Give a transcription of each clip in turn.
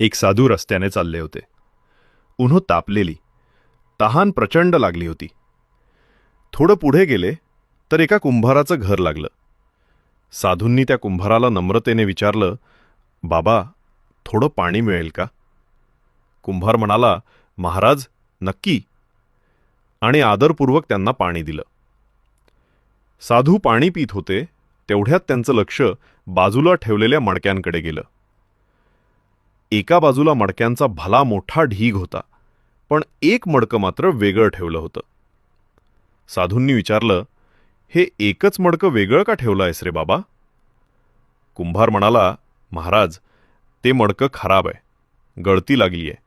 एक साधू रस्त्याने चालले होते. उन्ह तापलेली, तहान प्रचंड लागली होती. थोडं पुढे गेले तर एका कुंभाराचं घर लागलं. साधूंनी त्या कुंभाराला नम्रतेने विचारलं, बाबा, थोडं पाणी मिळेल का? कुंभार म्हणाला, महाराज, नक्की, आणि आदरपूर्वक त्यांना पाणी दिलं. साधू पाणी पित होते तेवढ्यात त्यांचं लक्ष बाजूला ठेवलेल्या मडक्यांकडे गेलं. एका बाजूला मडक्यांचा भला मोठा ढीग होता, पण एक मडकं मात्र वेगळं ठेवलं होतं. साधूंनी विचारलं, हे एकच मडकं वेगळं का ठेवलं आहेस रे बाबा? कुंभार म्हणाला, महाराज, ते मडकं खराब आहे, गळती लागली आहे,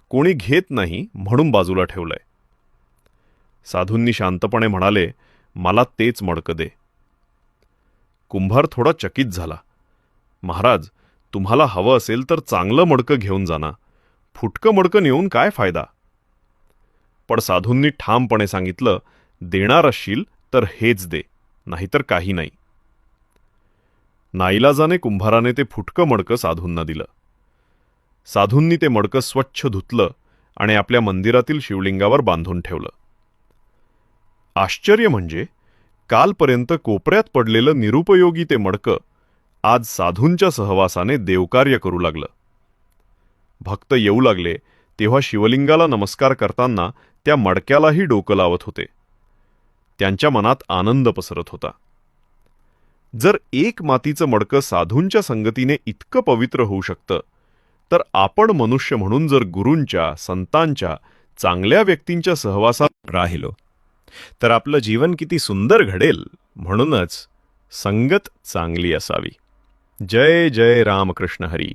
कोणी घेत नाही म्हणून बाजूला ठेवलंय. साधूंनी शांतपणे म्हणाले, मला तेच मडकं दे. कुंभार थोडा चकित झाला. महाराज, तुम्हाला हवं असेल तर चांगलं मडकं घेऊन जाना, फुटकं मडकं नेऊन काय फायदा? पण साधूंनी ठामपणे सांगितलं, देणार असशील तर हेच दे, नाहीतर काही नाही. नाईलाजाने कुंभाराने ते फुटकं मडकं साधूंना दिलं. साधूंनी ते मडकं स्वच्छ धुतलं आणि आपल्या मंदिरातील शिवलिंगावर बांधून ठेवलं. आश्चर्य म्हणजे कालपर्यंत कोपऱ्यात पडलेलं निरुपयोगी ते मडकं आज साधूंच्या सहवासाने देवकार्य करू लागलं. भक्त येऊ लागले तेव्हा शिवलिंगाला नमस्कार करताना त्या मडक्यालाही डोकं लावत होते. त्यांच्या मनात आनंद पसरत होता. जर एक मातीचं मडकं साधूंच्या संगतीने इतकं पवित्र होऊ शकतं, तर आपण मनुष्य म्हणून जर गुरूंच्या, संतांच्या, चांगल्या व्यक्तींच्या सहवासात राहिलो तर आपलं जीवन किती सुंदर घडेल. म्हणूनच संगत चांगली असावी. जय जय रामकृष्ण हरी.